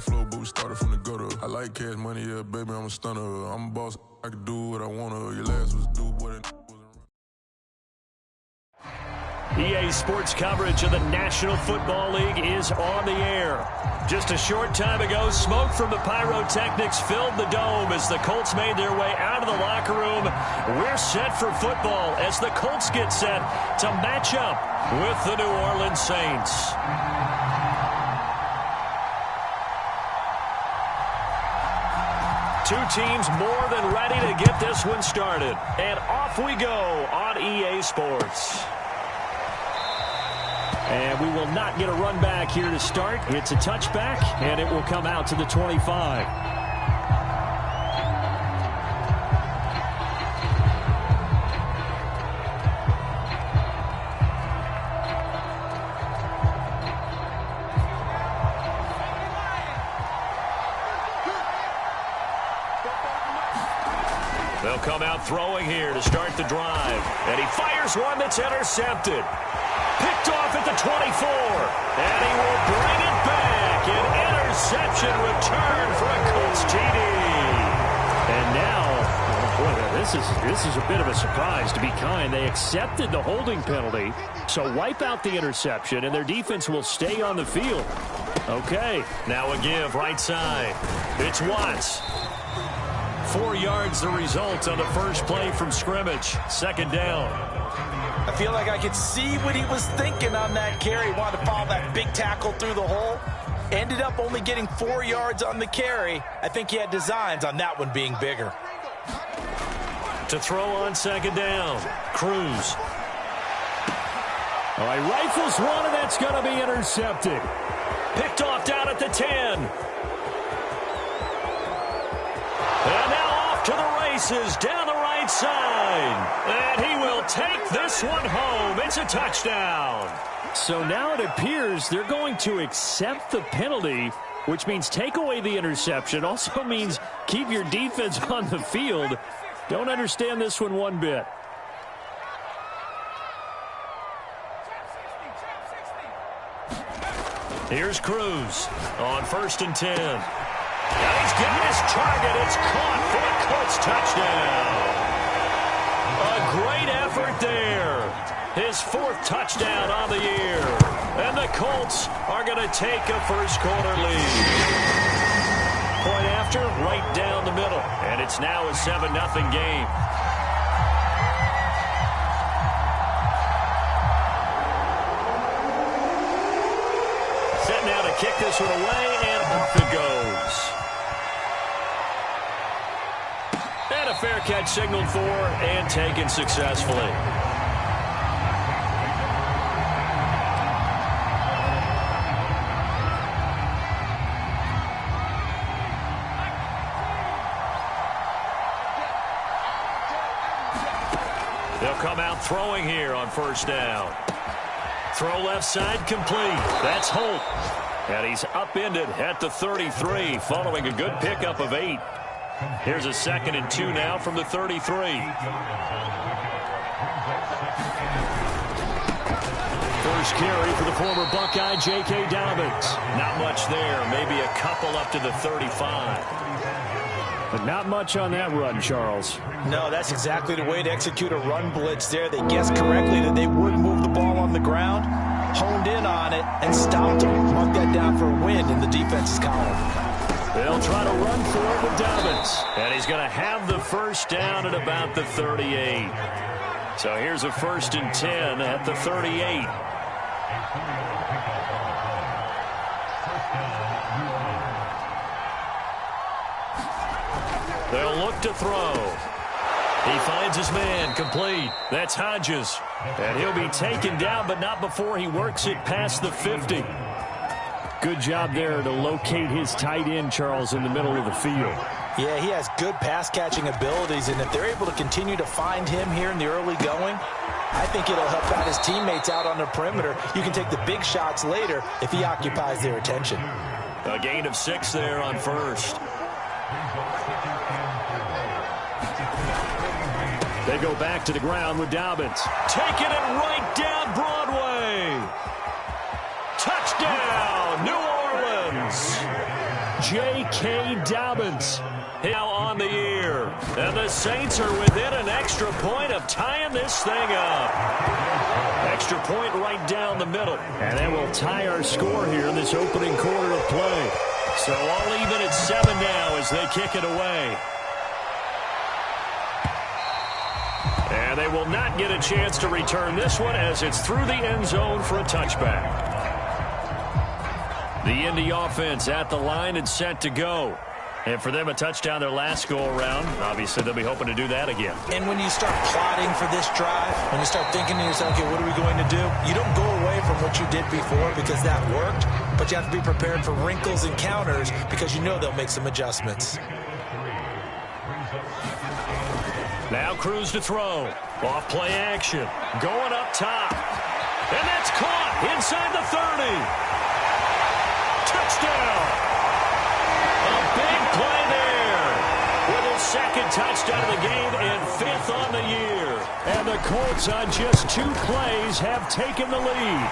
flow, but we started from the gutter. I like cash money, yeah, baby, I'm a stunner. I'm a boss, I can do what I wanna. Your last was due, boy, that EA Sports coverage of the National Football League is on the air. Just a short time ago, smoke from the pyrotechnics filled the dome as the Colts made their way out of the locker room. We're set for football as the Colts get set to match up with the New Orleans Saints. Two teams more than ready to get this one started. And off we go on EA Sports. And we will not get a run back here to start. It's a touchback, and it will come out to the 25. They'll come out throwing here to start the drive. And he fires one that's intercepted. Picked off at the 24, and he will bring it back. An interception return for a Colts TD. And now, boy, this is a bit of a surprise, to be kind. They accepted the holding penalty, so wipe out the interception, and their defense will stay on the field. Okay, now a give right side. It's Watts. 4 yards the result on the first play from scrimmage. Second down. I feel like I could see what he was thinking on that carry. He wanted to follow that big tackle through the hole. Ended up only getting 4 yards on the carry. I think he had designs on that one being bigger. To throw on second down, Cruz. All right, rifles one, and that's going to be intercepted. Picked off down at the 10. And now off to the races down the right side. And he will take this one home. It's a touchdown. So now it appears they're going to accept the penalty, which means take away the interception. Also means keep your defense on the field. Don't understand this one bit. Here's Cruz on 1st and 10. And he's got his target. It's caught for a Colts touchdown. A great effort there. His 4th touchdown on the year. And the Colts are going to take a first-quarter lead. Point after, right down the middle. And it's now a 7-0 game. Set now to kick this one away, and off it goes. And a fair catch signaled for and taken successfully. They'll come out throwing here on 1st down. Throw left side complete. That's Holt. And he's upended at the 33 following a good pickup of 8. Here's a 2nd and 2 now from the 33. First carry for the former Buckeye, J.K. Dobbins. Not much there. Maybe a couple up to the 35. But not much on that run, Charles. No, that's exactly the way to execute a run blitz there. They guessed correctly that they would move the ball on the ground, honed in on it, and stopped them. Mark that down for a win in the defense's column. They'll try to run for it with Dobbins. And he's going to have the first down at about the 38. So here's a 1st and 10 at the 38. They'll look to throw. He finds his man, complete. That's Hodges. And he'll be taken down, but not before he works it past the 50. Good job there to locate his tight end, Charles, in the middle of the field. Yeah, he has good pass-catching abilities, and if they're able to continue to find him here in the early going, I think it'll help out his teammates out on the perimeter. You can take the big shots later if he occupies their attention. A gain of 6 there on 1st. They go back to the ground with Dobbins. Taking it right down Broadway. Touchdown, New Orleans. J.K. Dobbins. Now on the year. And the Saints are within an extra point of tying this thing up. Extra point right down the middle. And that will tie our score here in this opening quarter of play. So all even at 7 now as they kick it away. And they will not get a chance to return this one as it's through the end zone for a touchback. The Indy offense at the line and set to go. And for them, a touchdown their last go-around. Obviously, they'll be hoping to do that again. And when you start plotting for this drive, when you start thinking to yourself, okay, what are we going to do? You don't go away from what you did before because that worked, but you have to be prepared for wrinkles and counters because you know they'll make some adjustments. Now Cruz to throw. Off play action. Going up top. And that's caught inside the 30. Touchdown. A big play there with his second touchdown of the game and 5th on the year. And the Colts on just 2 plays have taken the lead.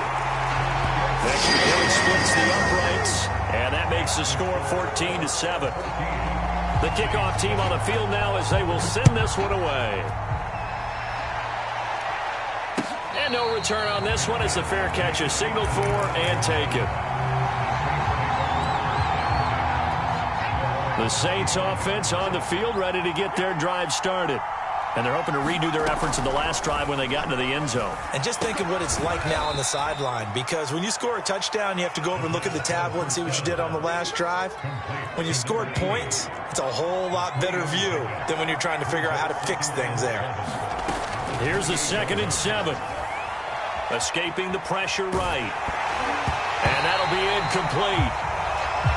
Next point splits the uprights, and that makes the score 14-7. The kickoff team on the field now as they will send this one away. And no return on this one as the fair catch is signaled for and taken. The Saints offense on the field ready to get their drive started. And they're hoping to redo their efforts in the last drive when they got into the end zone. And just think of what it's like now on the sideline, because when you score a touchdown, you have to go over and look at the tablet and see what you did on the last drive. When you scored points, it's a whole lot better view than when you're trying to figure out how to fix things there. Here's the 2nd and 7. Escaping the pressure right. And that'll be incomplete.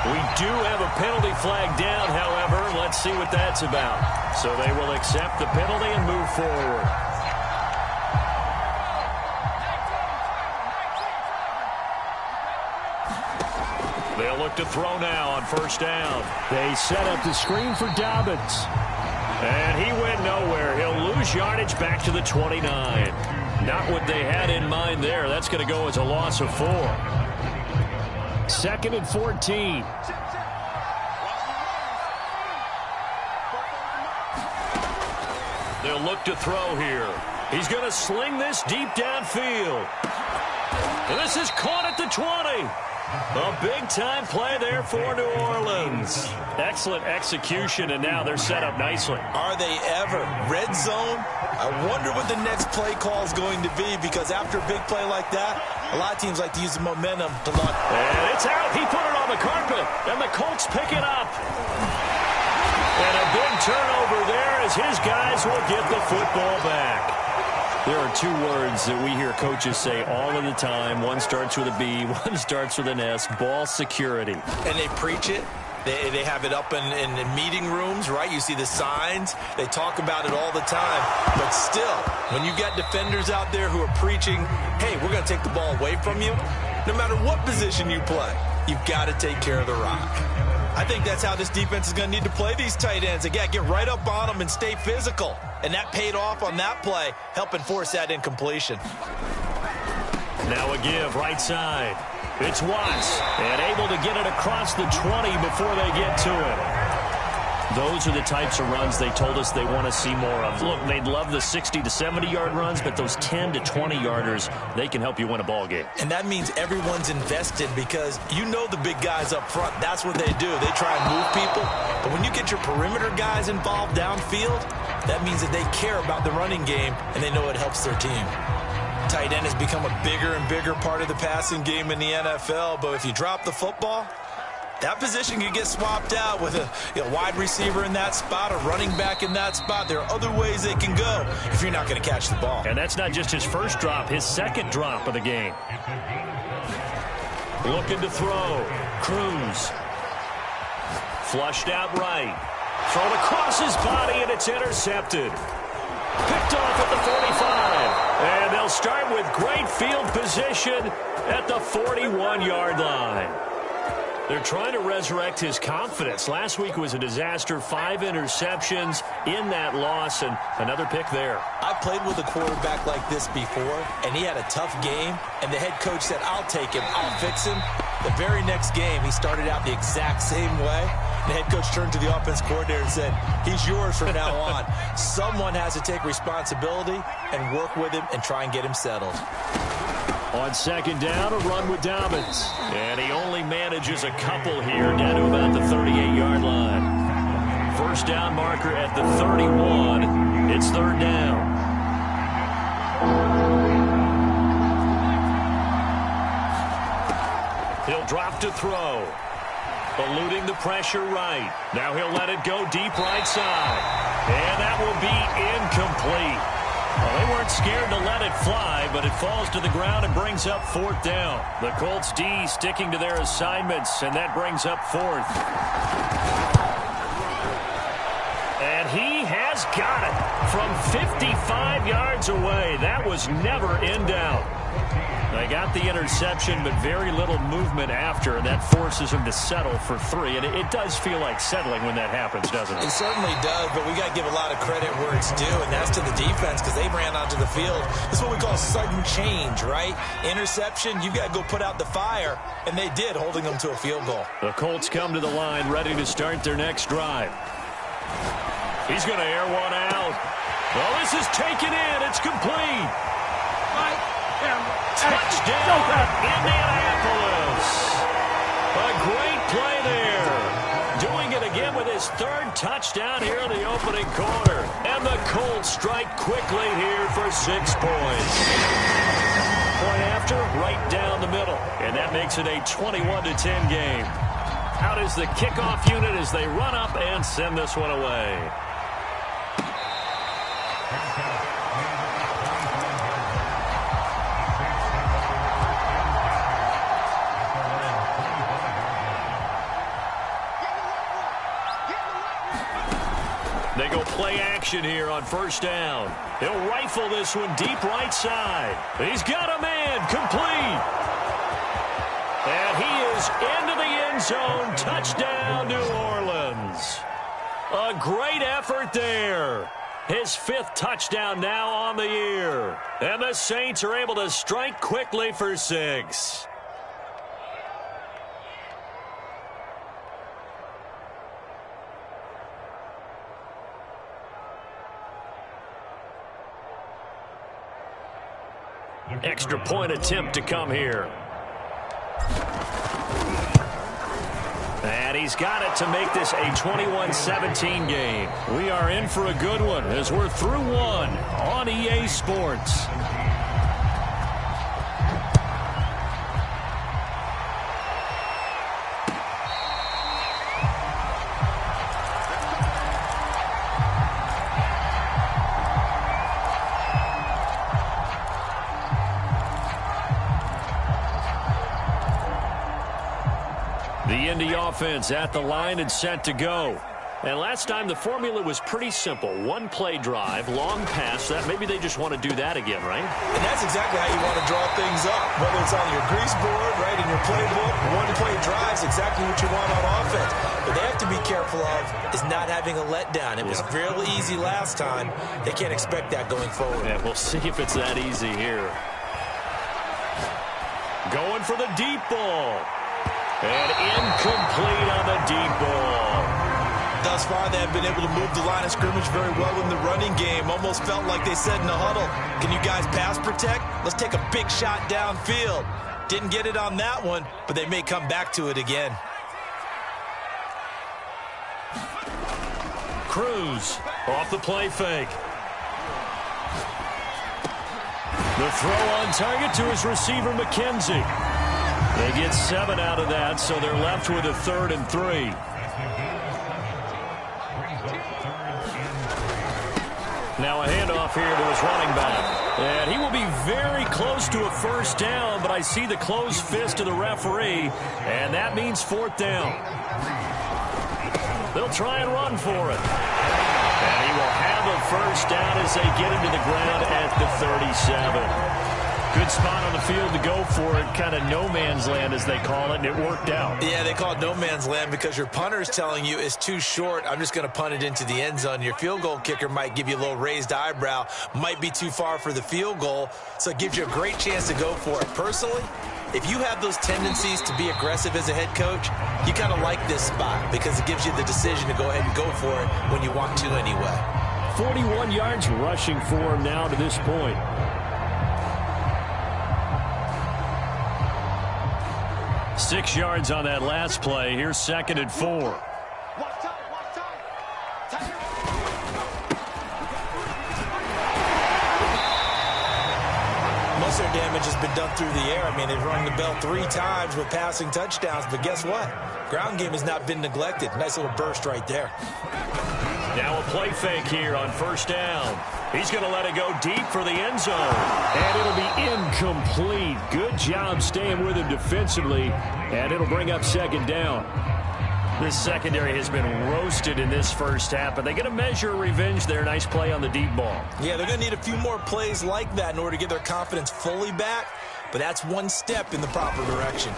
We do have a penalty flag down, however. Let's see what that's about. So they will accept the penalty and move forward. They'll look to throw now on 1st down. They set up the screen for Dobbins. And he went nowhere. He'll lose yardage back to the 29. Not what they had in mind there. That's going to go as a loss of 4. 2nd and 14. They'll look to throw here. He's going to sling this deep downfield. And this is caught at the 20. A big-time play there for New Orleans. Excellent execution, and now they're set up nicely. Are they ever? Red zone? I wonder what the next play call is going to be, because after a big play like that, a lot of teams like to use the momentum to launch. And it's out. He put it on the carpet, and the Colts pick it up. And a big turnover there as his guys will get the football back. There are 2 words that we hear coaches say all of the time. One starts with a B, one starts with an S, ball security. And they preach it. They have it up in meeting rooms, right? You see the signs. They talk about it all the time. But still, when you got defenders out there who are preaching, hey, we're going to take the ball away from you, no matter what position you play, you've got to take care of the rock. I think that's how this defense is going to need to play these tight ends. They got to get right up on them and stay physical. And that paid off on that play, helping force that incompletion. Now a give right side. It's Watts, and able to get it across the 20 before they get to it. Those are the types of runs they told us they want to see more of. Look, they'd love the 60 to 70-yard runs, but those 10 to 20-yarders, they can help you win a ball game. And that means everyone's invested, because you know the big guys up front, that's what they do. They try and move people. But when you get your perimeter guys involved downfield, that means that they care about the running game, and they know it helps their team. Tight end has become a bigger and bigger part of the passing game in the NFL, but if you drop the football, that position can get swapped out with a wide receiver in that spot, a running back in that spot. There are other ways they can go if you're not going to catch the ball. And that's not just his first drop, his second drop of the game. Looking to throw. Cruz. Flushed out right. Thrown across his body, and it's intercepted. Picked off at the 45. And they'll start with great field position at the 41-yard line. They're trying to resurrect his confidence. Last week was a disaster. 5 interceptions in that loss, and another pick there. I played with a quarterback like this before, and he had a tough game, and the head coach said, I'll take him, I'll fix him. The very next game, he started out the exact same way. The head coach turned to the offense coordinator and said, he's yours from now on. Someone has to take responsibility and work with him and try and get him settled. On second down, a run with Dobbins. And he only manages a couple here, down to about the 38-yard line. First down marker at the 31. It's third down. He'll drop to throw. Eluding the pressure right. Now he'll let it go deep right side. And that will be incomplete. Well, they weren't scared to let it fly, but it falls to the ground and brings up fourth down. The Colts D sticking to their assignments, and that brings up fourth. And he has got it from 55 yards away. That was never in doubt. They got the interception, but very little movement after, and that forces him to settle for 3. And it does feel like settling when that happens, doesn't it? It certainly does, but we got to give a lot of credit where it's due, and that's to the defense because they ran onto the field. This is what we call sudden change, right? Interception, you got to go put out the fire, and they did, holding them to a field goal. The Colts come to the line ready to start their next drive. He's going to air one out. Well, this is taken in. It's complete. Touchdown, Indianapolis. A great play there. Doing it again with his third touchdown here in the opening quarter. And the Colts strike quickly here for 6 points. Point after, right down the middle. And that makes it a 21-10 game. Out is the kickoff unit as they run up and send this one away. They go play action here on first down. They'll rifle this one deep right side. He's got a man complete. And he is into the end zone. Touchdown, New Orleans. A great effort there. His 5th touchdown now on the year. And the Saints are able to strike quickly for 6. Extra point attempt to come here. And he's got it to make this a 21-17 game. We are in for a good one as we're through one on EA Sports. The Indy offense at the line and set to go. And last time the formula was pretty simple. One play drive, long pass. That maybe they just want to do that again, right? And that's exactly how you want to draw things up. Whether it's on your grease board, right, in your playbook, one play drives exactly what you want on offense. What they have to be careful of is not having a letdown. It was real easy last time. They can't expect that going forward. Yeah, we'll see if it's that easy here. Going for the deep ball. And incomplete on the deep ball. Thus far, they have been able to move the line of scrimmage very well in the running game. Almost felt like they said in the huddle, can you guys pass protect? Let's take a big shot downfield. Didn't get it on that one, but they may come back to it again. Cruz off the play fake. The throw on target to his receiver, McKenzie. They get 7 out of that, so they're left with a 3rd and 3. Now a handoff here to his running back. And he will be very close to a first down, but I see the closed fist of the referee, and that means 4th down. They'll try and run for it. And he will have a first down as they get into the ground at the 37. Good spot on the field to go for it, kind of no man's land as they call it, and it worked out. Yeah, they call it no man's land because your punter's telling you it's too short. I'm just going to punt it into the end zone. Your field goal kicker might give you a little raised eyebrow, might be too far for the field goal, so it gives you a great chance to go for it. Personally, if you have those tendencies to be aggressive as a head coach, you kind of like this spot because it gives you the decision to go ahead and go for it when you want to anyway. 41 yards rushing for him now to this point. Six yards on that last play. Here's 2nd and 4. Most of their damage has been done through the air. I mean, they've rung the bell 3 times with passing touchdowns, but guess what? Ground game has not been neglected. Nice little burst right there. Now a play fake here on 1st down. He's going to let it go deep for the end zone. And it'll be incomplete. Good job staying with him defensively. And it'll bring up 2nd down. This secondary has been roasted in this first half, but they're going to measure revenge there. Nice play on the deep ball. Yeah, they're going to need a few more plays like that in order to get their confidence fully back. But that's one step in the proper direction.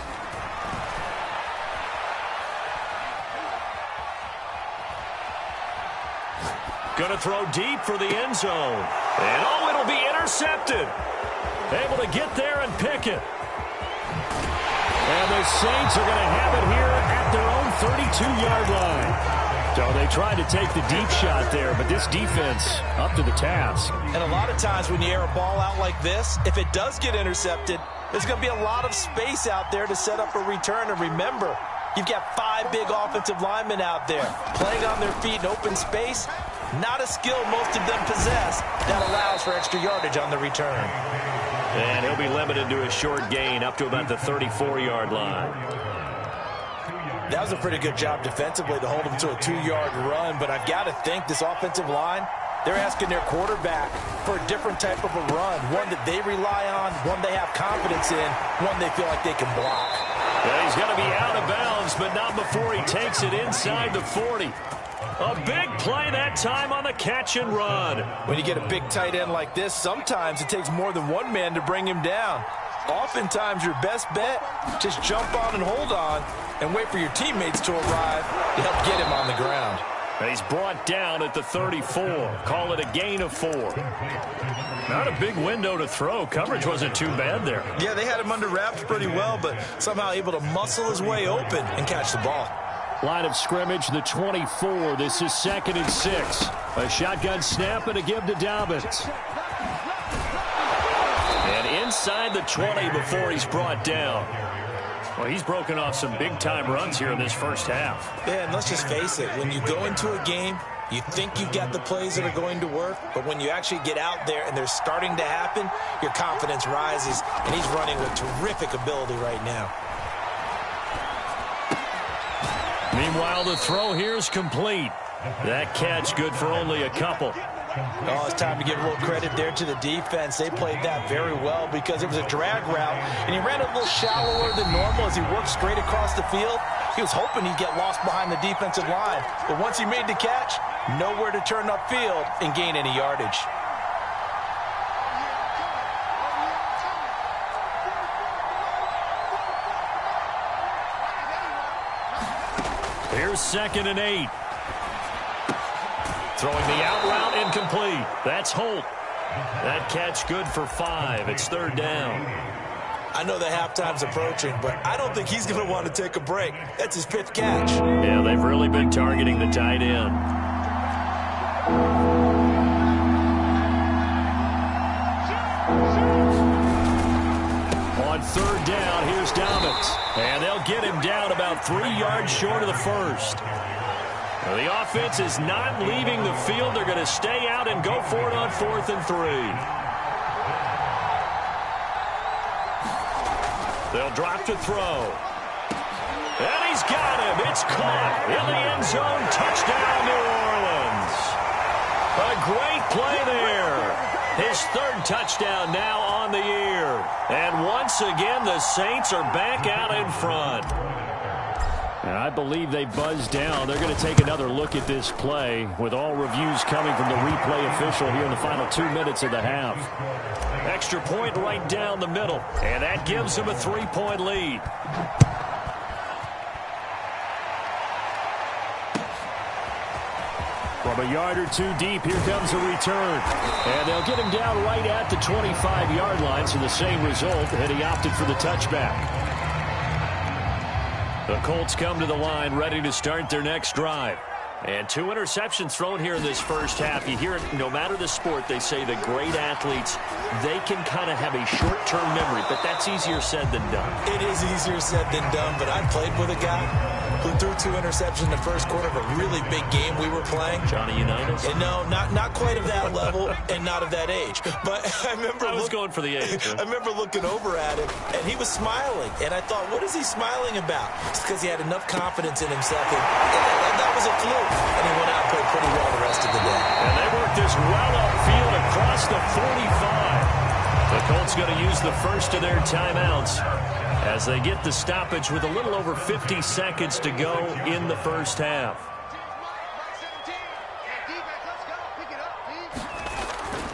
Going to throw deep for the end zone. And, oh, it'll be intercepted. Able to get there and pick it. And the Saints are going to have it here at their own 32-yard line. So they tried to take the deep shot there, but this defense up to the task. And a lot of times when you air a ball out like this, if it does get intercepted, there's going to be a lot of space out there to set up a return. And remember, you've got 5 big offensive linemen out there playing on their feet in open space. Not a skill most of them possess that allows for extra yardage on the return. And he'll be limited to a short gain up to about the 34-yard line. That was a pretty good job defensively to hold him to a 2-yard run, but I've got to think this offensive line, they're asking their quarterback for a different type of a run, one that they rely on, one they have confidence in, one they feel like they can block. Well, he's going to be out of bounds, but not before he takes it inside the 40. A big play that time on the catch and run. When you get a big tight end like this, sometimes it takes more than one man to bring him down. Oftentimes, your best bet, just jump on and hold on and wait for your teammates to arrive to help get him on the ground. And he's brought down at the 34. Call it a gain of 4. Not a big window to throw. Coverage wasn't too bad there. Yeah, they had him under wraps pretty well, but somehow able to muscle his way open and catch the ball. Line of scrimmage, the 24. This is 2nd and 6. A shotgun snap and a give to Dobbins. And inside the 20 before he's brought down. Well, he's broken off some big-time runs here in this first half. Yeah, and let's just face it. When you go into a game, you think you've got the plays that are going to work, but when you actually get out there and they're starting to happen, your confidence rises, and he's running with terrific ability right now. Meanwhile, the throw here is complete. That catch good for only a couple. Oh, it's time to give a little credit there to the defense. They played that very well because it was a drag route, and he ran a little shallower than normal as he worked straight across the field. He was hoping he'd get lost behind the defensive line, but once he made the catch, nowhere to turn upfield and gain any yardage. Here's 2nd and 8. Throwing the out route incomplete. That's Holt. That catch good for 5. It's 3rd down. I know the halftime's approaching, but I don't think he's going to want to take a break. That's his 5th catch. Yeah, they've really been targeting the tight end. On 3rd down, here's Dobbins. And they'll get him down about 3 yards short of the first. Well, the offense is not leaving the field. They're going to stay out and go for it on 4th and 3. They'll drop to throw. And he's got him. It's caught in the end zone. Touchdown, New Orleans. A great play there. His 3rd touchdown now on the year. And once again, the Saints are back out in front. And I believe they buzzed down. They're going to take another look at this play with all reviews coming from the replay official here in the final 2 minutes of the half. Extra point right down the middle, and that gives them a 3-point lead. From a yard or two deep, here comes a return. And they'll get him down right at the 25-yard line, so the same result, and he opted for the touchback. The Colts come to the line ready to start their next drive. And 2 interceptions thrown here in this first half. You hear it, no matter the sport, they say the great athletes, they can kind of have a short-term memory, but that's easier said than done. It is easier said than done, but I played with a guy who threw 2 interceptions in the first quarter of a really big game we were playing. Johnny Unitas? And no, not quite of that level and not of that age. But I remember I was going for the age. I remember looking over at him, and he was smiling. And I thought, what is he smiling about? It's because he had enough confidence in himself. And that was a fluke. And he went out and played pretty well the rest of the day. And they worked this well upfield across the 45. The Colts going to use the first of their timeouts as they get the stoppage with a little over 50 seconds to go in the first half.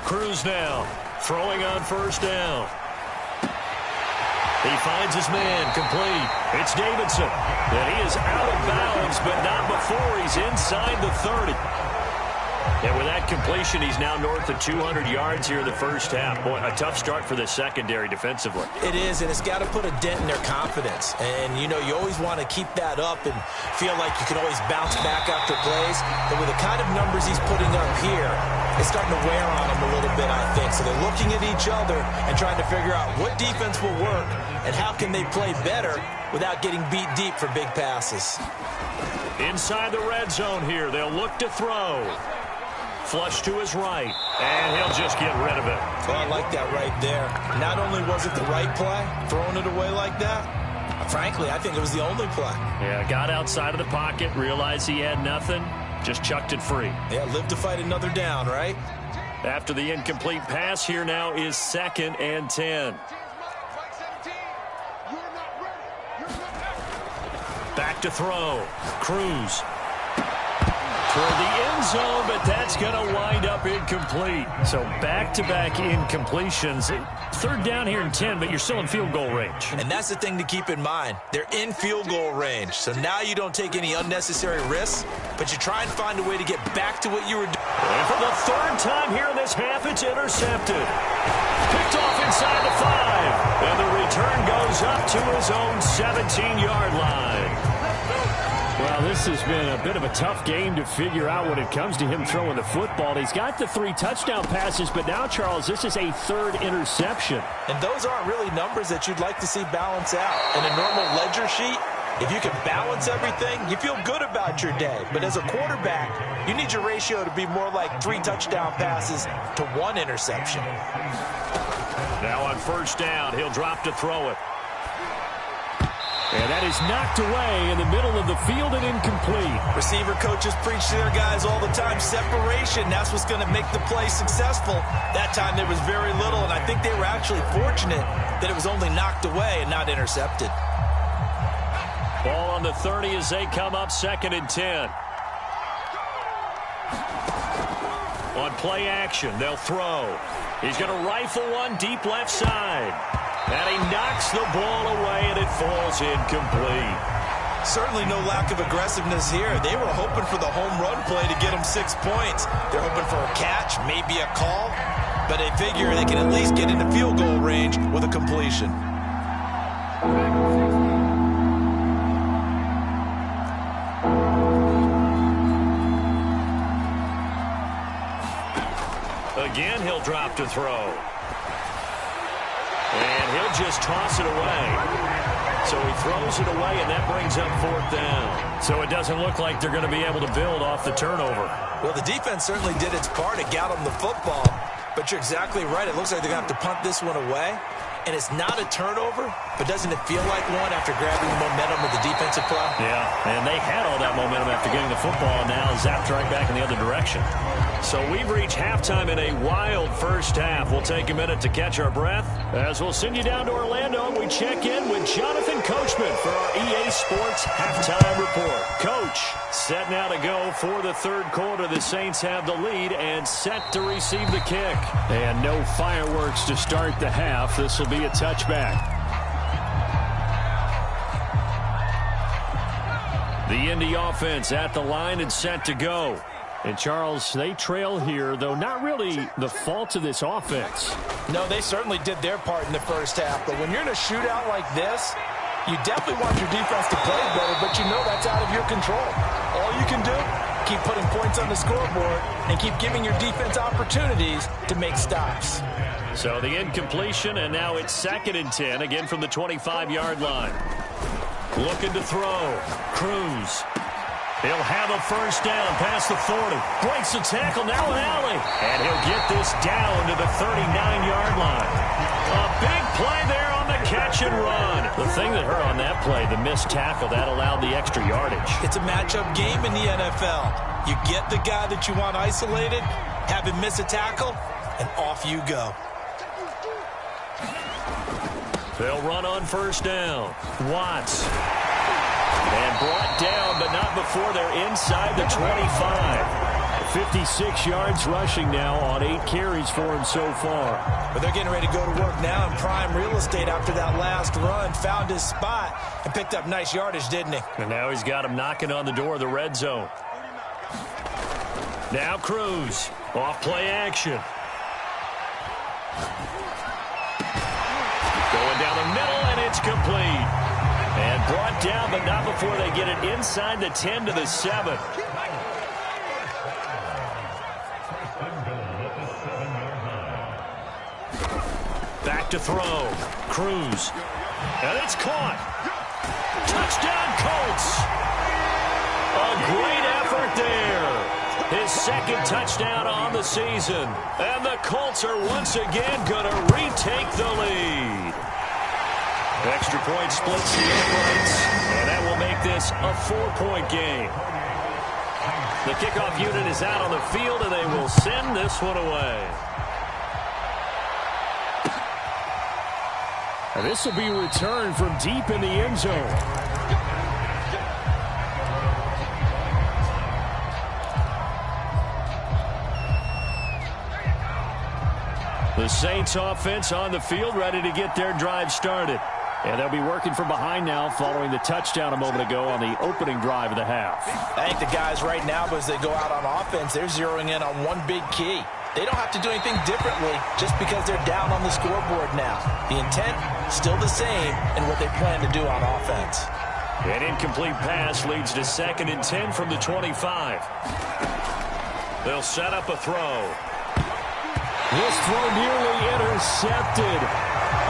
Cruz now throwing on first down. He finds his man complete. It's Davidson. And he is out of bounds, but not before he's inside the 30. And with that completion, he's now north of 200 yards here in the first half. Boy, a tough start for the secondary defensively. It is, and it's got to put a dent in their confidence. And, you know, you always want to keep that up and feel like you can always bounce back after plays. But with the kind of numbers he's putting up here, it's starting to wear on them a little bit, I think. So they're looking at each other and trying to figure out what defense will work and how can they play better without getting beat deep for big passes. Inside the red zone here, they'll look to throw. Flush to his right, and he'll just get rid of it. Oh, I like that right there. Not only was it the right play, throwing it away like that, frankly, I think it was the only play. Yeah, got outside of the pocket, realized he had nothing, just chucked it free. Yeah, live to fight another down, right? After the incomplete pass, here now is 2nd and 10. Back to throw. Cruz. Toward the end zone, but that's going to wind up incomplete. So back-to-back incompletions. 3rd down here and 10, but you're still in field goal range. And that's the thing to keep in mind. They're in field goal range. So now you don't take any unnecessary risks, but you try and find a way to get back to what you were doing. And for the 3rd time here in this half, it's intercepted. Picked off inside the 5. And the return goes up to his own 17-yard line. Well, this has been a bit of a tough game to figure out when it comes to him throwing the football. He's got the 3 touchdown passes, but now, Charles, this is a 3rd interception. And those aren't really numbers that you'd like to see balance out. In a normal ledger sheet, if you can balance everything, you feel good about your day. But as a quarterback, you need your ratio to be more like 3 touchdown passes to 1 interception. Now on first down, he'll drop to throw it. And that is knocked away in the middle of the field and incomplete. Receiver coaches preach to their guys all the time. Separation, that's what's going to make the play successful. That time there was very little, and I think they were actually fortunate that it was only knocked away and not intercepted. Ball on the 30 as they come up 2nd and 10. On play action, they'll throw. He's going to rifle one deep left side. And he knocks the ball away, and it falls incomplete. Certainly no lack of aggressiveness here. They were hoping for the home run play to get them 6 points. They're hoping for a catch, maybe a call. But they figure they can at least get into field goal range with a completion. Again, he'll drop to throw. And he'll just toss it away. So he throws it away, and that brings up 4th down. So it doesn't look like they're going to be able to build off the turnover. Well, the defense certainly did its part to get them the football. But you're exactly right. It looks like they're going to have to punt this one away. and it's not a turnover, but doesn't it feel like one after grabbing the momentum with the defensive play? Yeah, and they had all that momentum after getting the football, and now zapped right back in the other direction. So we've reached halftime in a wild first half. We'll take a minute to catch our breath as we'll send you down to Orlando and we check in with Jonathan Coachman for our EA Sports Halftime Report. Coach, set now to go for the third quarter. The Saints have the lead and set to receive the kick. And no fireworks to start the half. This will be a touchback. The Indy offense at the line and set to go. And, Charles, they trail here, though not really the fault of this offense. No, they certainly did their part in the first half. But when you're in a shootout like this, you definitely want your defense to play better, but you know that's out of your control. All you can do, keep putting points on the scoreboard and keep giving your defense opportunities to make stops. So the incompletion, and now it's 2nd and 10, again from the 25-yard line. Looking to throw. Cruz. He'll have a first down past the 40. Breaks the tackle, now an alley. And he'll get this down to the 39-yard line. A big play there on the catch and run. The thing that hurt on that play, the missed tackle, that allowed the extra yardage. It's a matchup game in the NFL. You get the guy that you want isolated, have him miss a tackle, and off you go. They'll run on first down. Watts. And brought down, but not before they're inside the 25. 56 yards rushing now on 8 carries for him so far. But they're getting ready to go to work now in prime real estate after that last run. Found his spot and picked up nice yardage, didn't he? And now he's got him knocking on the door of the red zone. Now Cruz. Off play action. Going down the middle, and it's complete. And brought down, but not before they get it inside the 10 to the 7. Back to throw. Cruz. And it's caught. Touchdown, Colts. A great effort there. His 2nd touchdown on the season. And the Colts are once again going to retake the lead. Extra point splits the uprights, and that will make this a 4-point game. The kickoff unit is out on the field, and they will send this one away. And this will be returned from deep in the end zone. The Saints offense on the field, ready to get their drive started. And they'll be working from behind now following the touchdown a moment ago on the opening drive of the half. I think the guys right now, as they go out on offense, they're zeroing in on one big key. They don't have to do anything differently just because they're down on the scoreboard now. The intent, still the same in what they plan to do on offense. An incomplete pass leads to 2nd and 10 from the 25. They'll set up a throw. This throw nearly intercepted.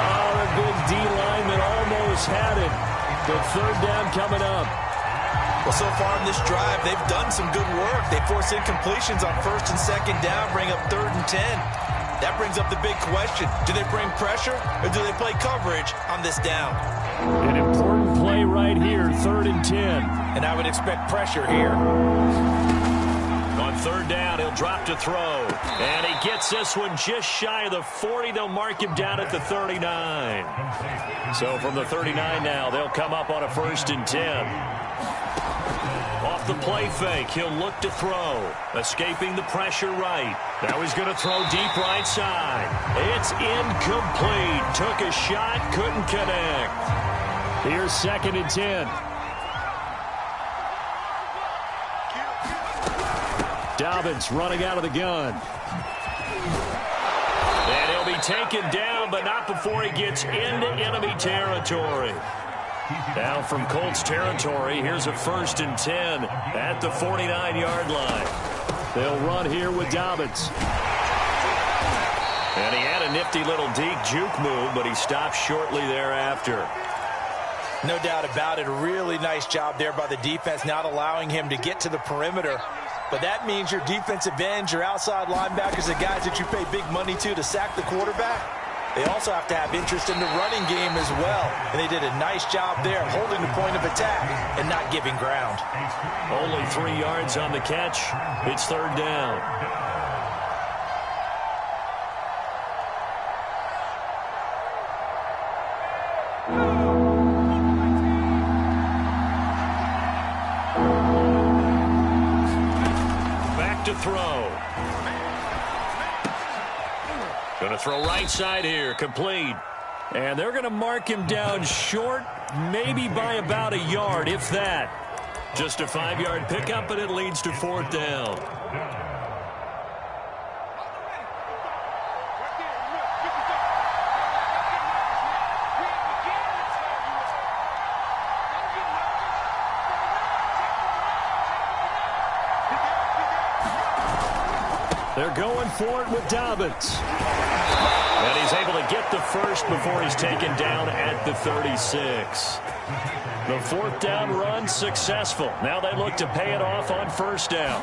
Oh, a good D-line that almost had it. But 3rd down coming up. Well, so far in this drive, they've done some good work. They force incompletions on 1st and 2nd down, bring up 3rd and 10. That brings up the big question. Do they bring pressure or do they play coverage on this down? An important play right here, 3rd and 10. And I would expect pressure here. On 3rd down, he'll drop to throw. And he gets this one just shy of the 40. They'll mark him down at the 39. So from the 39 now, they'll come up on a 1st and 10. Off the play fake, he'll look to throw. Escaping the pressure right. Now he's going to throw deep right side. It's incomplete. Took a shot, couldn't connect. Here's 2nd and 10. Dobbins running out of the gun. And he'll be taken down, but not before he gets into enemy territory. Now from Colts territory, here's a 1st and 10 at the 49-yard line. They'll run here with Dobbins. And he had a nifty little deke juke move, but he stopped shortly thereafter. No doubt about it. A really nice job there by the defense, not allowing him to get to the perimeter. But that means your defensive ends, your outside linebackers, the guys that you pay big money to sack the quarterback, They also have to have interest in the running game as well. And they did a nice job there holding the point of attack and not giving ground. Only 3 yards on the catch. It's third down. Back to throw. Going to throw right side here, complete. And they're going to mark him down short, maybe by about a yard, if that. Just a 5-yard pickup, and it leads to fourth down. They're going for it with Dobbins. And he's able to get the first before he's taken down at the 36. The fourth down run successful. Now they look to pay it off on first down.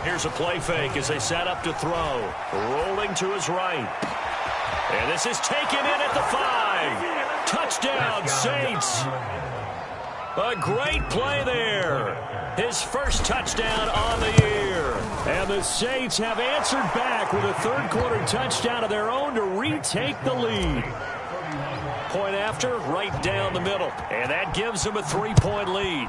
Here's a play fake as they set up to throw. Rolling to his right. And this is taken in at the 5. Touchdown, Saints. A great play there. His first touchdown on the year. And the Saints have answered back with a third-quarter touchdown of their own to retake the lead. Point after, right down the middle. And that gives them a 3-point lead.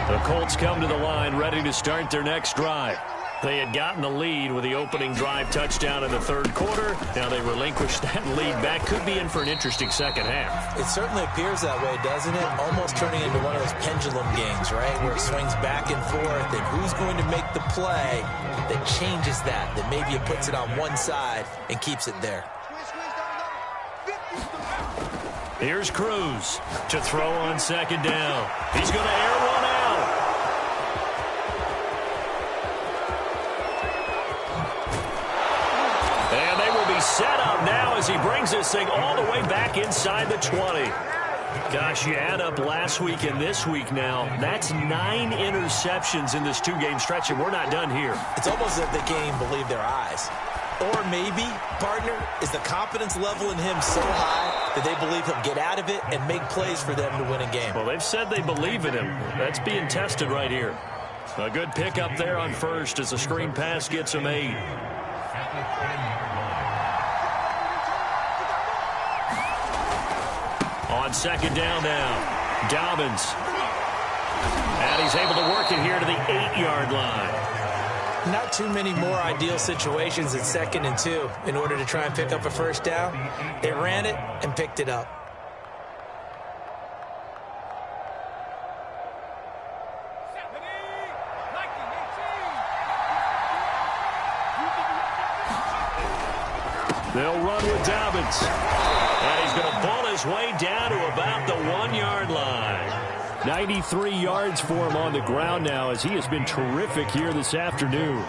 The Colts come to the line ready to start their next drive. They had gotten the lead with the opening drive touchdown in the third quarter. Now they relinquish that lead back. Could be in for an interesting second half. It certainly appears that way, doesn't it? Almost turning into one of those pendulum games, right? Where it swings back and forth, and who's going to make the play that changes that maybe it puts it on one side and keeps it there. Here's Cruz to throw on second down. He's going to air one out. And they will be set up now as he brings this thing all the way back inside the 20. Gosh, you add up last week and this week now, that's 9 interceptions in this 2-game stretch, and we're not done here. It's almost as if the game believed their eyes. Or maybe, partner, is the confidence level in him so high that they believe he'll get out of it and make plays for them to win a game. Well, they've said they believe in him. That's being tested right here. A good pickup there on first as the screen pass gets him 8. On second down now, Dobbins. And he's able to work it here to the 8-yard line. Not too many more ideal situations at 2nd and 2 in order to try and pick up a first down. They ran it and picked it up. They'll run with Dobbins. And he's going to ball his way down to about the 1-yard line. 93 yards for him on the ground now as he has been terrific here this afternoon.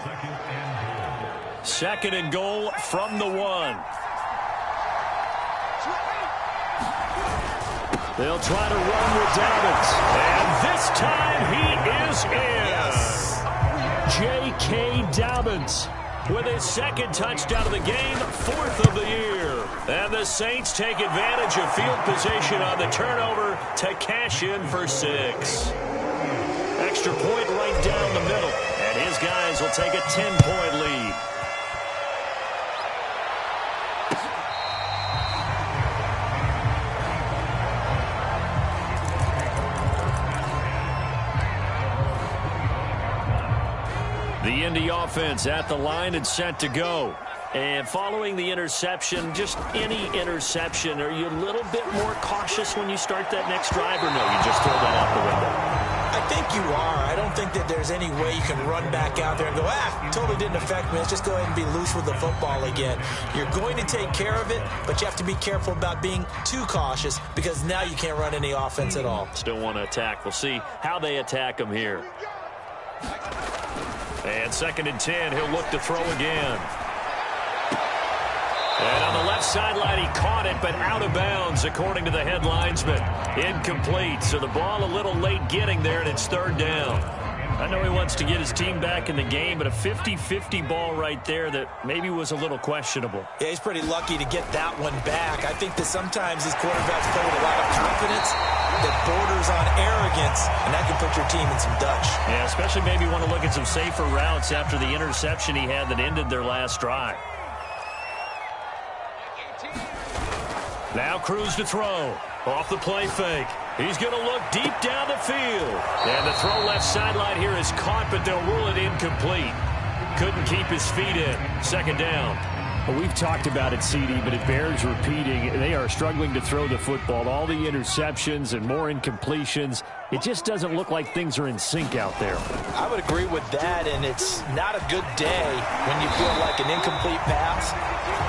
2nd and goal from the 1. They'll try to run with Dobbins. And this time he is in. J.K. Dobbins with his 2nd touchdown of the game, 4th of the year. And the Saints take advantage of field position on the turnover to cash in for 6. Extra point right down the middle. And his guys will take a 10-point lead. The Indy offense at the line and set to go. And following the interception, just any interception, are you a little bit more cautious when you start that next drive, or no, you just throw that out the window? I think you are. I don't think that there's any way you can run back out there and go, totally didn't affect me. Let's just go ahead and be loose with the football again. You're going to take care of it, but you have to be careful about being too cautious because now you can't run any offense at all. Still want to attack. We'll see how they attack him here. And 2nd and 10, he'll look to throw again. And on the left sideline, he caught it, but out of bounds, according to the head linesman. Incomplete, so the ball a little late getting there, and it's third down. I know he wants to get his team back in the game, but a 50-50 ball right there that maybe was a little questionable. Yeah, he's pretty lucky to get that one back. I think that sometimes these quarterbacks play with a lot of confidence that borders on arrogance, and that can put your team in some Dutch. Yeah, especially maybe want to look at some safer routes after the interception he had that ended their last drive. Now Cruz to throw. Off the play fake. He's going to look deep down the field. And the throw left sideline here is caught, but they'll rule it incomplete. Couldn't keep his feet in. Second down. Well, we've talked about it, CD, but it bears repeating. They are struggling to throw the football. All the interceptions and more incompletions. It just doesn't look like things are in sync out there. I would agree with that, and it's not a good day when you feel like an incomplete pass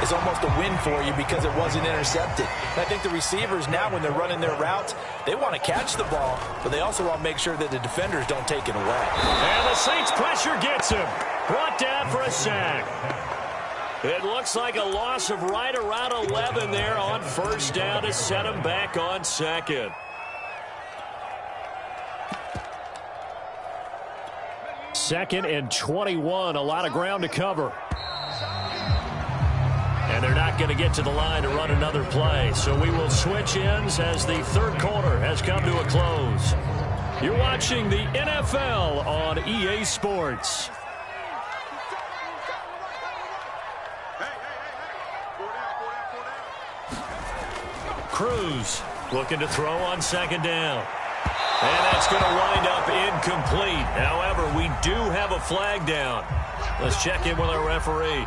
is almost a win for you because it wasn't intercepted. And I think the receivers now, when they're running their routes, they want to catch the ball, but they also want to make sure that the defenders don't take it away. And the Saints pressure gets him. Brought down for a sack. It looks like a loss of right around 11 there on first down to set him back on second. Second and 21, a lot of ground to cover. And they're not going to get to the line to run another play. So we will switch ends as the third quarter has come to a close. You're watching the NFL on EA Sports. Cruz looking to throw on second down. And that's going to wind up incomplete. However, we do have a flag down. Let's check in with our referee.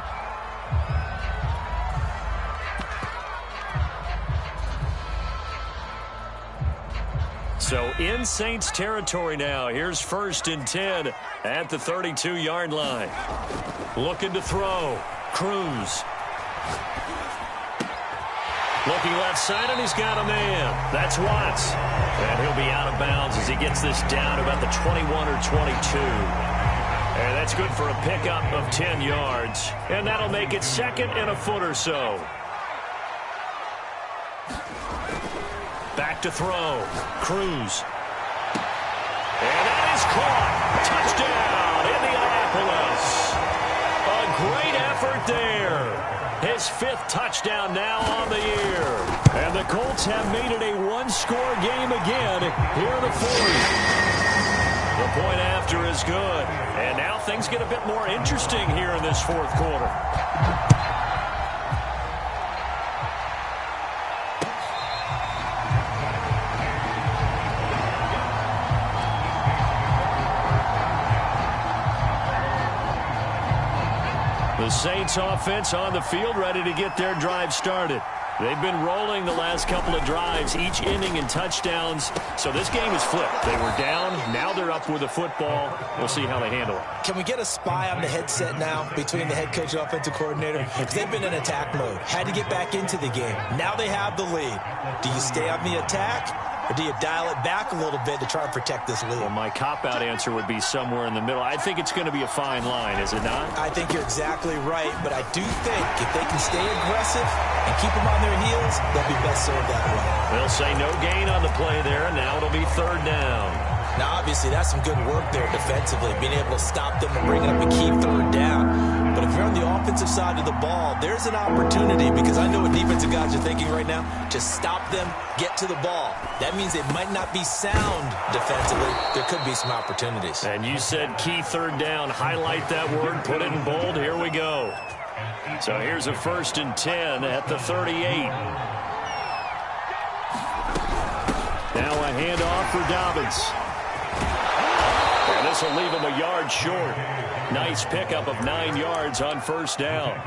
So in Saints territory now. Here's first and 10 at the 32-yard line. Looking to throw. Cruz. Looking left side, and he's got a man. That's Watts. And he'll be out of bounds as he gets this down about the 21 or 22. And that's good for a pickup of 10 yards. And that'll make it second and a foot or so. Back to throw. Cruz. And that is caught. Touchdown, Indianapolis. A great effort there. His fifth touchdown now on the year. And the Colts have made it a one-score game again here in the fourth. The point after is good. And now things get a bit more interesting here in this fourth quarter. The Saints offense on the field, ready to get their drive started. They've been rolling the last couple of drives, each inning in touchdowns. So this game is flipped. They were down. Now they're up with the football. We'll see how they handle it. Can we get a spy on the headset now between the head coach and offensive coordinator? Because they've been in attack mode. Had to get back into the game. Now they have the lead. Do you stay on the attack? Or do you dial it back a little bit to try and protect this lead? Well, my cop-out answer would be somewhere in the middle. I think it's going to be a fine line, is it not? I think you're exactly right, but I do think if they can stay aggressive and keep them on their heels, they'll be best served that way. They'll say no gain on the play there, and now it'll be third down. Now, obviously, that's some good work there defensively, being able to stop them and bringing up a key third down. But if you're on the offensive side of the ball, there's an opportunity, because I know what defensive guys are thinking right now, to stop them, get to the ball. That means it might not be sound defensively. There could be some opportunities. And you said key third down. Highlight that word, put it in bold. Here we go. So here's a first and 10 at the 38. Now a handoff for Dobbins. And this will leave him a yard short. Nice pickup of 9 yards on first down.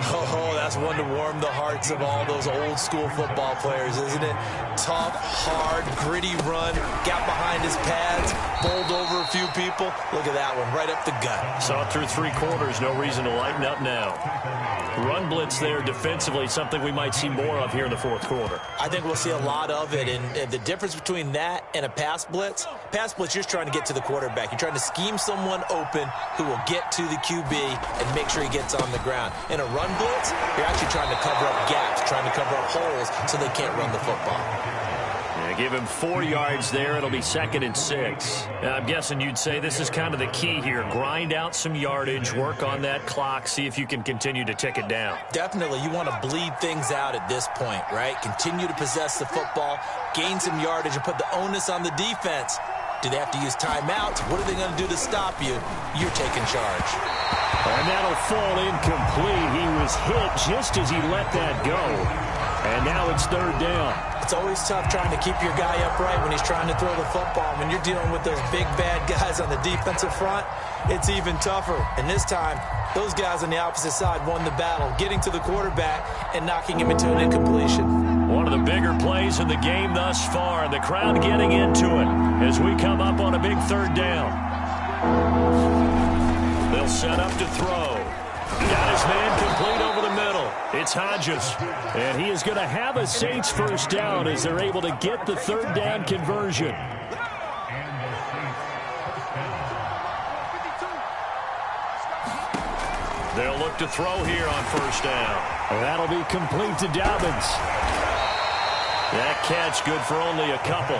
Oh, that's one to warm the hearts of all those old school football players, isn't it? Tough, hard, gritty run, got behind his pads, bowled over a few people. Look at that one, right up the gut. Saw it through 3 quarters, no reason to lighten up now. Run blitz there defensively, something we might see more of here in the fourth quarter. I think we'll see a lot of it, and the difference between that and a pass blitz, you're just trying to get to the quarterback. You're trying to scheme someone open who will get to the QB and make sure he gets on the ground. In a run run blitz, you're actually trying to cover up gaps, trying to cover up holes so they can't run the football. Yeah, give him 4 yards there. It'll be 2nd and 6. I'm guessing you'd say this is kind of the key here. Grind out some yardage, work on that clock, see if you can continue to tick it down. Definitely. You want to bleed things out at this point, right? Continue to possess the football, gain some yardage, and put the onus on the defense. Do they have to use timeouts? What are they going to do to stop you? You're taking charge. And that'll fall incomplete. He was hit just as he let that go. And now it's 3rd down. It's always tough trying to keep your guy upright when he's trying to throw the football. When you're dealing with those big, bad guys on the defensive front, it's even tougher. And this time, those guys on the opposite side won the battle, getting to the quarterback and knocking him into an incompletion. One of the bigger plays in the game thus far. The crowd getting into it as we come up on a big 3rd down. They'll set up to throw. Got his man complete over the middle. It's Hodges. And he is going to have a Saints 1st down as they're able to get the 3rd down conversion. They'll look to throw here on 1st down. That'll be complete to Dobbins. That catch good for only a couple.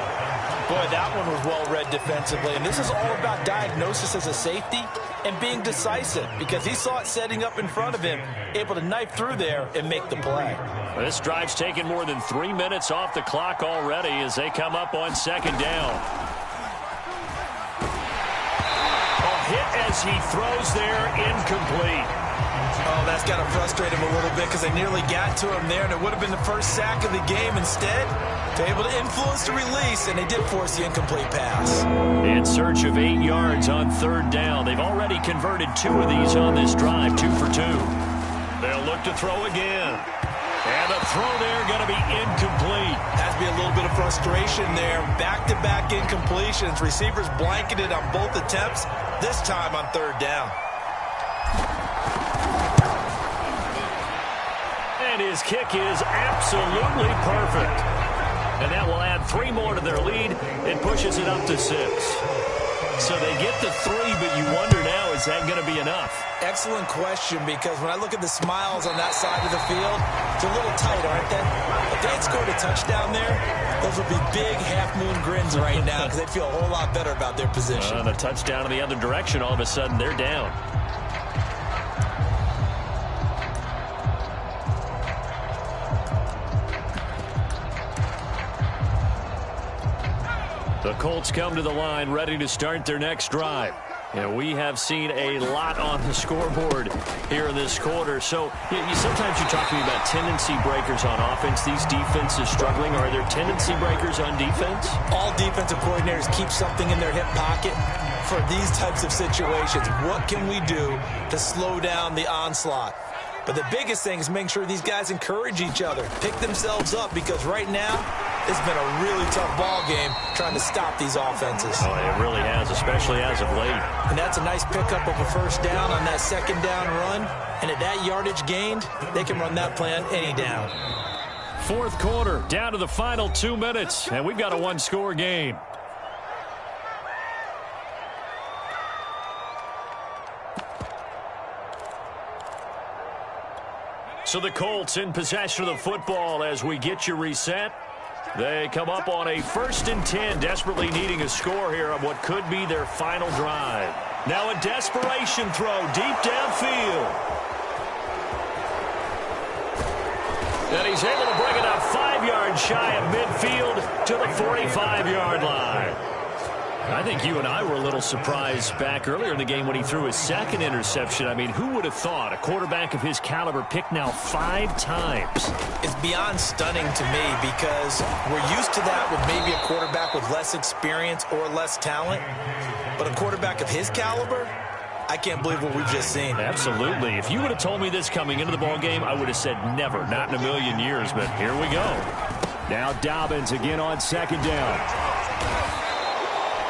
Boy, that one was well-read defensively. And this is all about diagnosis as a safety and being decisive because he saw it setting up in front of him, able to knife through there and make the play. This drive's taken more than 3 minutes off the clock already as they come up on 2nd down. A hit as he throws there, incomplete. Oh, that's got to frustrate him a little bit because they nearly got to him there, and it would have been the first sack of the game. Instead, they're able to influence the release, and they did force the incomplete pass. In search of 8 yards on 3rd down. They've already converted 2 of these on this drive, 2 for 2. They'll look to throw again. And the throw there going to be incomplete. Has to be a little bit of frustration there. Back-to-back incompletions. Receivers blanketed on both attempts, this time on 3rd down. And his kick is absolutely perfect. And that will add 3 more to their lead and pushes it up to 6. So they get to 3, but you wonder now, is that going to be enough? Excellent question, because when I look at the smiles on that side of the field, it's a little tight, aren't they? If they had scored a touchdown there, those would be big half-moon grins right now because they'd feel a whole lot better about their position. And a touchdown in the other direction, all of a sudden they're down. The Colts come to the line ready to start their next drive. And we have seen a lot on the scoreboard here in this quarter. So sometimes you talk to me about tendency breakers on offense. These defenses struggling. Are there tendency breakers on defense? All defensive coordinators keep something in their hip pocket for these types of situations. What can we do to slow down the onslaught? But the biggest thing is making sure these guys encourage each other, pick themselves up, because right now it's been a really tough ball game trying to stop these offenses. Oh, it really has, especially as of late. And that's a nice pickup of a 1st down on that 2nd down run. And at that yardage gained, they can run that play on any down. 4th quarter, down to the final 2 minutes, and we've got a 1-score game. So the Colts in possession of the football as we get you reset. They come up on a 1st and 10, desperately needing a score here on what could be their final drive. Now a desperation throw deep downfield. And he's able to bring it up 5 yards shy of midfield to the 45-yard line. I think you and I were a little surprised back earlier in the game when he threw his 2nd interception. I mean, who would have thought a quarterback of his caliber picked now 5 times? It's beyond stunning to me because we're used to that with maybe a quarterback with less experience or less talent. But a quarterback of his caliber, I can't believe what we've just seen. Absolutely. If you would have told me this coming into the ball game, I would have said never, not in a million years. But here we go. Now Dobbins again on 2nd down.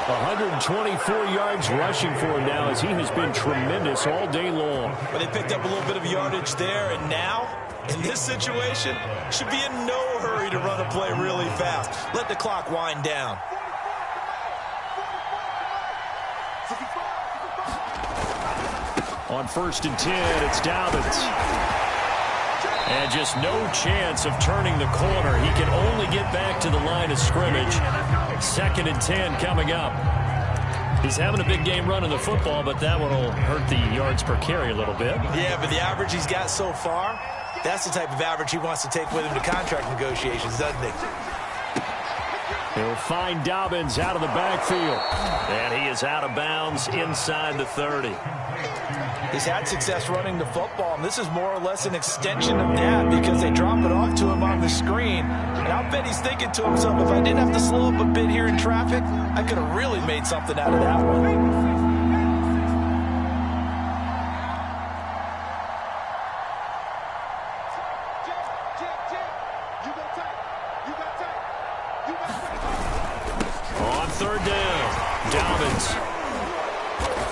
124 yards rushing for him now as he has been tremendous all day long. But they picked up a little bit of yardage there, and now, in this situation, should be in no hurry to run a play really fast. Let the clock wind down. On 1st and 10, it's Dobbins. And just no chance of turning the corner. He can only get back to the line of scrimmage. 2nd and 10 coming up. He's having a big game running the football, but that one will hurt the yards per carry a little bit. Yeah, but the average he's got so far, that's the type of average he wants to take with him to contract negotiations, doesn't he? He'll find Dobbins out of the backfield. And he is out of bounds inside the 30. He's had success running the football, and this is more or less an extension of that because they drop it off to him on the screen. And I'll bet he's thinking to himself, if I didn't have to slow up a bit here in traffic, I could have really made something out of that one. On 3rd down, Dobbins.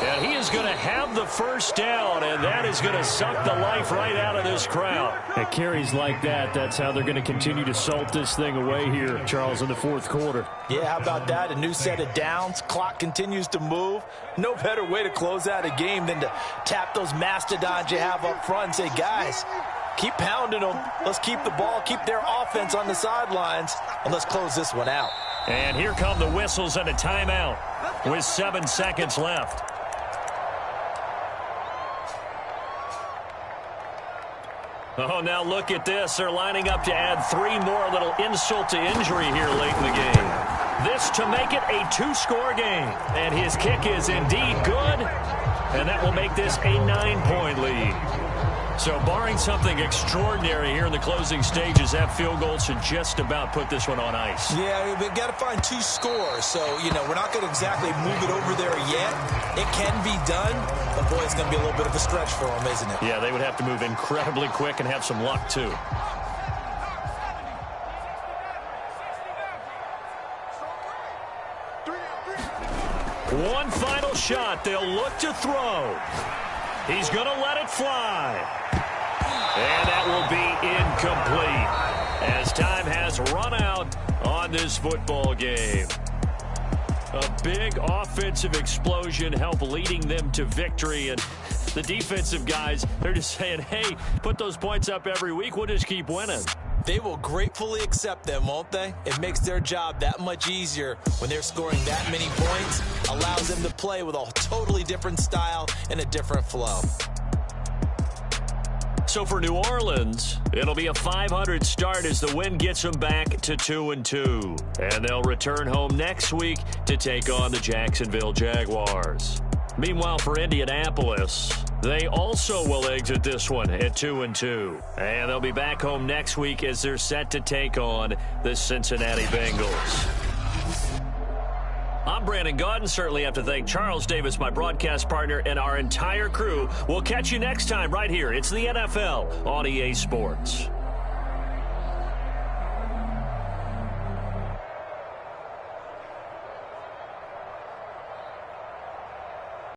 And he is going to have the first down, and that is going to suck the life right out of this crowd. At carries like that, that's how they're going to continue to salt this thing away here, Charles, in the 4th quarter. Yeah, how about that? A new set of downs. Clock continues to move. No better way to close out a game than to tap those mastodons you have up front and say, guys, keep pounding them. Let's keep the ball, keep their offense on the sidelines, and let's close this one out. And here come the whistles and a timeout with 7 seconds left. Oh, now look at this. They're lining up to add 3 more, a little insult to injury here late in the game. This to make it a 2-score game. And his kick is indeed good. And that will make this a 9-point lead. So barring something extraordinary here in the closing stages, that field goal should just about put this one on ice. Yeah, we've got to find 2 scores. So, we're not going to exactly move it over there yet. It can be done, but boy, it's going to be a little bit of a stretch for them, isn't it? Yeah, they would have to move incredibly quick and have some luck, too. One final shot. They'll look to throw. He's going to let it fly. And that will be incomplete as time has run out on this football game. A big offensive explosion helped leading them to victory. And the defensive guys, they're just saying, hey, put those points up every week. We'll just keep winning. They will gratefully accept them, won't they? It makes their job that much easier when they're scoring that many points. Allows them to play with a totally different style and a different flow. So for New Orleans, it'll be a 500 start as the win gets them back to 2-2. And they'll return home next week to take on the Jacksonville Jaguars. Meanwhile, for Indianapolis, they also will exit this one at 2-2. And they'll be back home next week as they're set to take on the Cincinnati Bengals. I'm Brandon Gaudin. Certainly have to thank Charles Davis, my broadcast partner, and our entire crew. We'll catch you next time right here. It's the NFL on EA Sports.